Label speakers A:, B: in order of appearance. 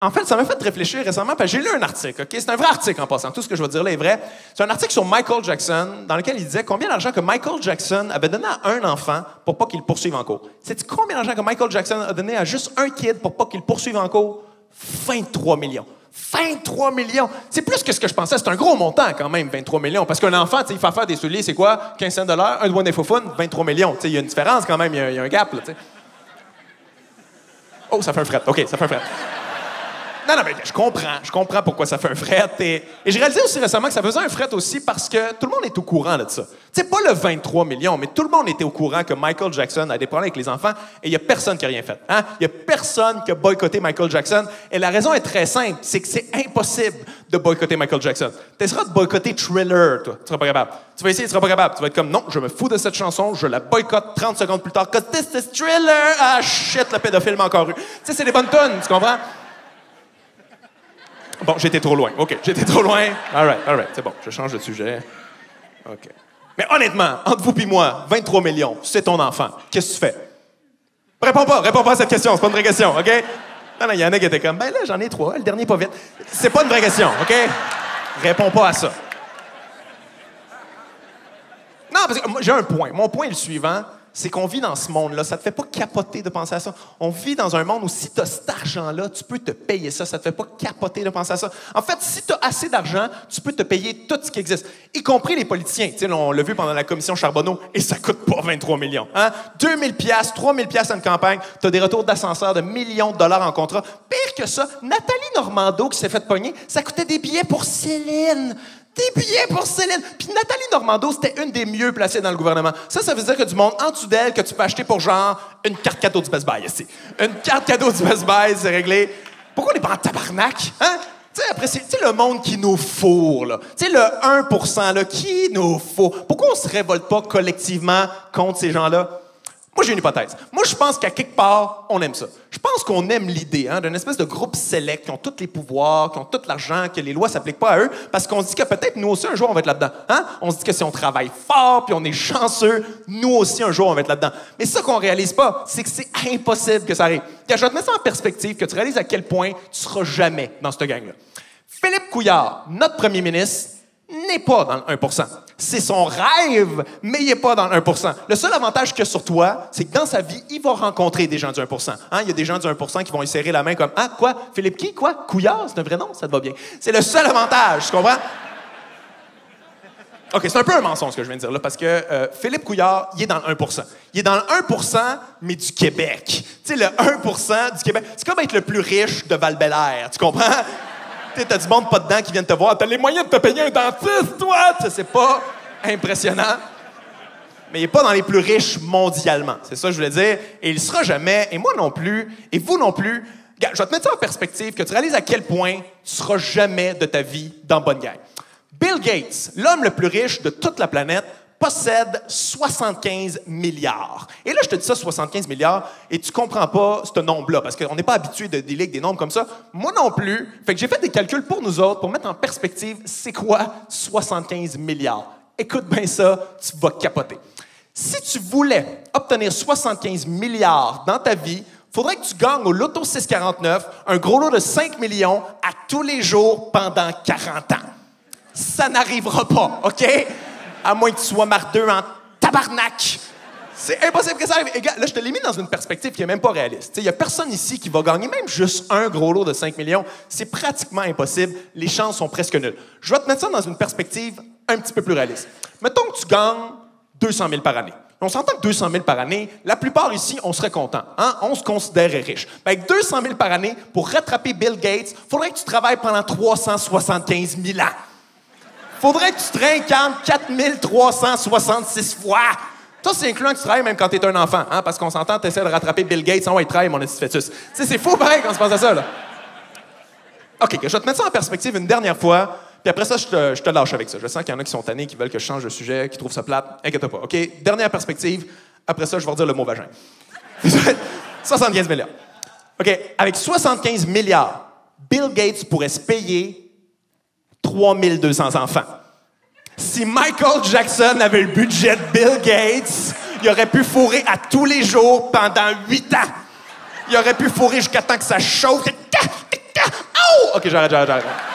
A: En fait, ça m'a fait réfléchir récemment, parce que j'ai lu un article, OK? C'est un vrai article en passant, tout ce que je vais dire là est vrai. C'est un article sur Michael Jackson, dans lequel il disait combien d'argent que Michael Jackson avait donné à un enfant pour pas qu'il le poursuive en cours. Sais-tu combien d'argent que Michael Jackson a donné à juste un kid pour pas qu'il le poursuive en cours? 23 millions. 23 millions! C'est plus que ce que je pensais. C'est un gros montant, quand même, 23 millions. Parce qu'un enfant, il fait faire des souliers, c'est quoi? 15 cents $, un doigt des faufounes, 23 millions. Il y a une différence, quand même. Il y a un gap, là, t'sais. Oh, ça fait un fret. OK, ça fait un fret. Non, mais je comprends pourquoi ça fait un fret. Et j'ai réalisé aussi récemment que ça faisait un fret aussi parce que tout le monde est au courant là, de ça. Tu sais, pas le 23 millions, mais tout le monde était au courant que Michael Jackson a des problèmes avec les enfants et il y a personne qui a rien fait. Hein? Il y a personne qui a boycotté Michael Jackson. Et la raison est très simple, c'est que c'est impossible de boycotter Michael Jackson. Tu essaieras de boycotter Thriller, toi. Tu seras pas capable. Tu vas essayer, tu seras pas capable. Tu vas être comme, non, je me fous de cette chanson, je la boycotte 30 secondes plus tard. 'Cause this is Thriller! Ah, shit, le pédophile m'a encore eu. Tu sais, c'est des bonnes tonnes, tu comprends? Bon, j'étais trop loin. OK, j'étais trop loin. All right. C'est bon, je change de sujet. OK. Mais honnêtement, entre vous et moi, 23 millions, c'est ton enfant. Qu'est-ce que tu fais? Réponds pas à cette question. C'est pas une vraie question, OK? Non, il y en a qui étaient comme, ben là, j'en ai 3, le dernier pas vite. C'est pas une vraie question, OK? Réponds pas à ça. Non, parce que j'ai un point. Mon point est le suivant. C'est qu'on vit dans ce monde-là. Ça te fait pas capoter de penser à ça. On vit dans un monde où si tu as cet argent-là, tu peux te payer ça. Ça te fait pas capoter de penser à ça. En fait, si tu as assez d'argent, tu peux te payer tout ce qui existe, y compris les politiciens. Tu sais, on l'a vu pendant la commission Charbonneau, et ça coûte pas 23 millions. Hein? 2000 $, 3000 $ à une campagne, tu as des retours d'ascenseur de millions de dollars en contrat. Pire que ça, Nathalie Normando qui s'est fait pogner, ça coûtait des billets pour Céline. Des billets pour Céline. Puis Nathalie Normando, c'était une des mieux placées dans le gouvernement. Ça veut dire que du monde en dessous d'elle que tu peux acheter pour genre une carte cadeau du Best Buy ici. Une carte cadeau du Best Buy, c'est réglé. Pourquoi on n'est pas en tabarnak? Hein? Tu sais, après, c'est le monde qui nous fourre, là. Tu sais, le 1%, là, qui nous fourre. Pourquoi on se révolte pas collectivement contre ces gens-là? Moi, j'ai une hypothèse. Moi, je pense qu'à quelque part, on aime ça. Je pense qu'on aime l'idée d'une espèce de groupe select qui ont tous les pouvoirs, qui ont tout l'argent, que les lois s'appliquent pas à eux, parce qu'on se dit que peut-être nous aussi, un jour, on va être là-dedans. Hein? On se dit que si on travaille fort, puis on est chanceux, nous aussi, un jour, on va être là-dedans. Mais ça qu'on réalise pas, c'est que c'est impossible que ça arrive. Je vais te mettre ça en perspective, que tu réalises à quel point tu seras jamais dans cette gang-là. Philippe Couillard, notre premier ministre, n'est pas dans le 1%. C'est son rêve, mais il n'est pas dans le 1%. Le seul avantage qu'il y a sur toi, c'est que dans sa vie, il va rencontrer des gens du 1%. Hein? Il y a des gens du 1% qui vont lui serrer la main comme « Ah, quoi? Philippe qui? Quoi? Couillard? C'est un vrai nom? Ça te va bien. » C'est le seul avantage, tu comprends? OK, c'est un peu un mensonge ce que je viens de dire là, parce que Philippe Couillard, il est dans le 1%. Il est dans le 1%, mais du Québec. Tu sais, le 1% du Québec, c'est comme être le plus riche de Val-Bélair, tu comprends? T'as du monde pas dedans qui vient te voir. T'as les moyens de te payer un dentiste, toi! C'est pas impressionnant. Mais il n'est pas dans les plus riches mondialement. C'est ça que je voulais dire. Et il ne sera jamais, et moi non plus, et vous non plus. Regarde, je vais te mettre ça en perspective, que tu réalises à quel point tu ne seras jamais de ta vie dans bonne gang. Bill Gates, l'homme le plus riche de toute la planète, possède 75 milliards. Et là, je te dis ça, 75 milliards, et tu comprends pas ce nombre-là, parce qu'on n'est pas habitué de délire des nombres comme ça. Moi non plus. Fait que j'ai fait des calculs pour nous autres, pour mettre en perspective, c'est quoi 75 milliards? Écoute bien ça, tu vas capoter. Si tu voulais obtenir 75 milliards dans ta vie, il faudrait que tu gagnes au Loto 649 un gros lot de 5 millions à tous les jours pendant 40 ans. Ça n'arrivera pas, OK? À moins que tu sois mardeux en tabarnak. C'est impossible que ça arrive. Et là, je te l'ai mis dans une perspective qui n'est même pas réaliste. Il n'y a personne ici qui va gagner même juste un gros lot de 5 millions. C'est pratiquement impossible. Les chances sont presque nulles. Je vais te mettre ça dans une perspective un petit peu plus réaliste. Mettons que tu gagnes 200 000 par année. On s'entend que 200 000 par année, la plupart ici, on serait content. Hein? On se considérait riche. Avec 200 000 par année, pour rattraper Bill Gates, il faudrait que tu travailles pendant 375 000 ans. Faudrait que tu te réincarnes 4366 fois. Ça, c'est incluant que tu travailles même quand t'es un enfant, hein? Parce qu'on s'entend, t'essaies de rattraper Bill Gates. Ah ouais, il travaille, mon petit fœtus. C'est fou, pareil, quand on se passe à ça, là. OK, je vais te mettre ça en perspective une dernière fois, puis après ça, je te lâche avec ça. Je sens qu'il y en a qui sont tannés, qui veulent que je change de sujet, qui trouvent ça plate. Inquiète-toi pas, OK? Dernière perspective, après ça, je vais redire le mot vagin. 75 milliards. OK, avec 75 milliards, Bill Gates pourrait se payer 3200 enfants. Si Michael Jackson avait le budget de Bill Gates, il aurait pu fourrer à tous les jours pendant 8 ans. Il aurait pu fourrer jusqu'à temps que ça chauffe. OK, j'arrête.